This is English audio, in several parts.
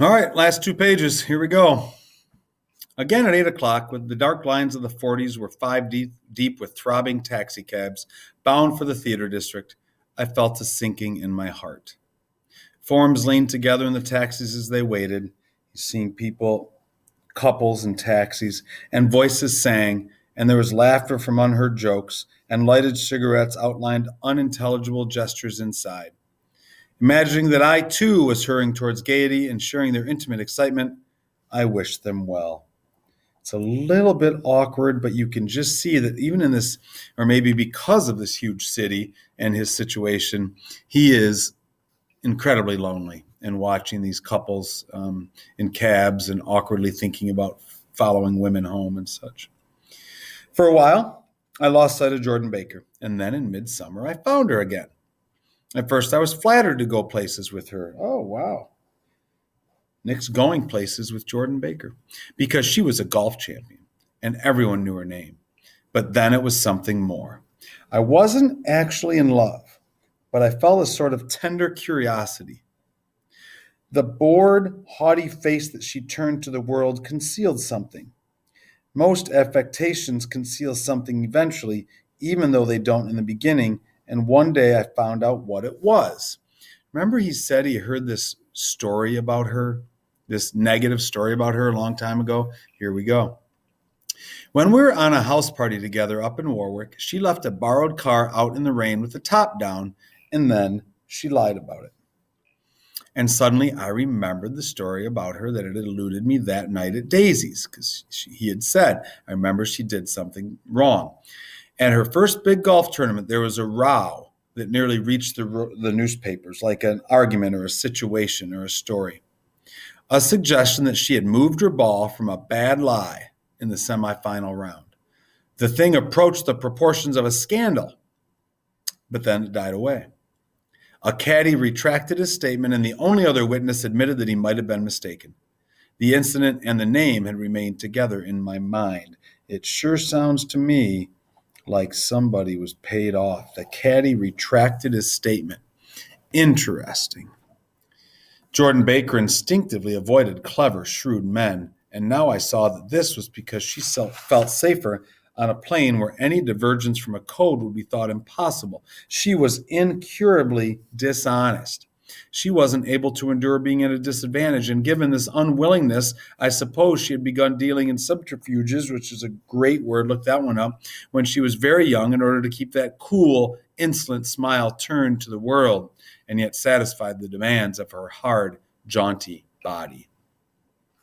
All right, last two pages. Here we go. Again at 8 o'clock, with the dark lines of the 40s were five deep with throbbing taxicabs bound for the theater district, I felt a sinking in my heart. Forms leaned together in the taxis as they waited. You seen people, couples in taxis, and voices sang, and there was laughter from unheard jokes, and lighted cigarettes outlined unintelligible gestures inside. Imagining that I too was hurrying towards gaiety and sharing their intimate excitement, I wished them well. It's a little bit awkward, but you can just see that even in this, or maybe because of this huge city and his situation, he is incredibly lonely and watching these couples in cabs and awkwardly thinking about following women home and such. For a while, I lost sight of Jordan Baker, and then in midsummer, I found her again. At first, I was flattered to go places with her. Oh, wow. Nick's going places with Jordan Baker because she was a golf champion and everyone knew her name. But then it was something more. I wasn't actually in love, but I felt a sort of tender curiosity. The bored, haughty face that she turned to the world concealed something. Most affectations conceal something eventually, even though they don't in the beginning, and one day I found out what it was. Remember, he said he heard this story about her, this negative story about her a long time ago? Here we go. When we were on a house party together up in Warwick, she left a borrowed car out in the rain with the top down, and then she lied about it. And suddenly I remembered the story about her that had eluded me that night at Daisy's, because he had said, I remember she did something wrong. At her first big golf tournament, there was a row that nearly reached the newspapers, like an argument or a situation or a story. A suggestion that she had moved her ball from a bad lie in the semifinal round. The thing approached the proportions of a scandal, but then it died away. A caddy retracted his statement, and the only other witness admitted that he might have been mistaken. The incident and the name had remained together in my mind. It sure sounds to me like somebody was paid off. The caddy retracted his statement. Interesting. Jordan Baker instinctively avoided clever, shrewd men, and now I saw that this was because she felt safer on a plane where any divergence from a code would be thought impossible. She was incurably dishonest. She wasn't able to endure being at a disadvantage, and given this unwillingness, I suppose she had begun dealing in subterfuges, which is a great word, look that one up, when she was very young in order to keep that cool, insolent smile turned to the world and yet satisfied the demands of her hard, jaunty body.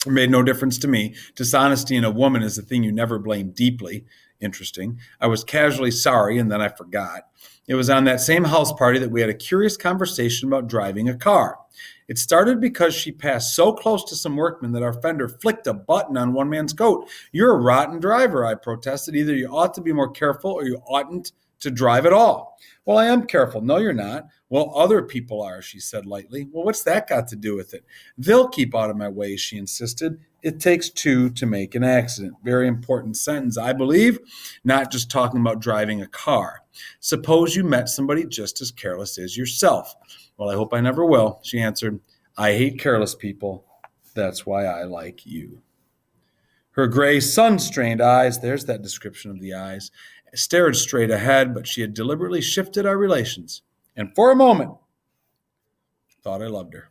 It made no difference to me. Dishonesty in a woman is a thing you never blame deeply. Interesting. I was casually sorry, and then I forgot. It was on that same house party that we had a curious conversation about driving a car. It started because she passed so close to some workmen that our fender flicked a button on one man's coat. You're a rotten driver, I protested. Either you ought to be more careful or you oughtn't to drive at all. Well, I am careful. No, you're not. Well, other people are, she said lightly. Well, what's that got to do with it? They'll keep out of my way, she insisted. It takes two to make an accident. Very important sentence, I believe, not just talking about driving a car. Suppose you met somebody just as careless as yourself. Well, I hope I never will, she answered. I hate careless people. That's why I like you. Her gray, sun-strained eyes, there's that description of the eyes, stared straight ahead, but she had deliberately shifted our relations. And for a moment, thought I loved her.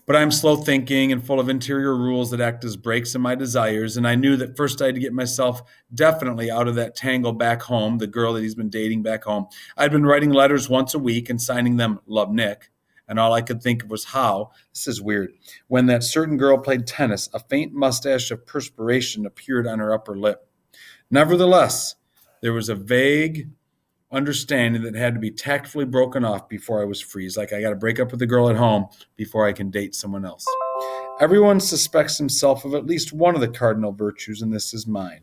But I'm slow thinking and full of interior rules that act as brakes in my desires, and I knew that first I had to get myself definitely out of that tangle back home, the girl that he's been dating back home. I'd been writing letters once a week and signing them, Love Nick, and all I could think of was how, this is weird, when that certain girl played tennis, a faint mustache of perspiration appeared on her upper lip. Nevertheless, there was a vague understanding that had to be tactfully broken off before I was free. It's like I got to break up with the girl at home before I can date someone else. Everyone suspects himself of at least one of the cardinal virtues, and this is mine.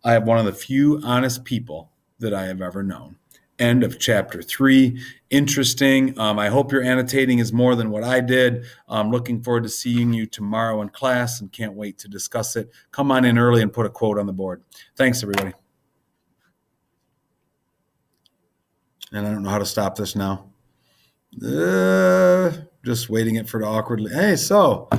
I have one of the few honest people that I have ever known. End of chapter 3. Interesting. I hope your annotating is more than what I did. I'm looking forward to seeing you tomorrow in class and can't wait to discuss it. Come on in early and put a quote on the board. Thanks, everybody. And I don't know how to stop this now. Just waiting it for it to awkwardly. Hey, so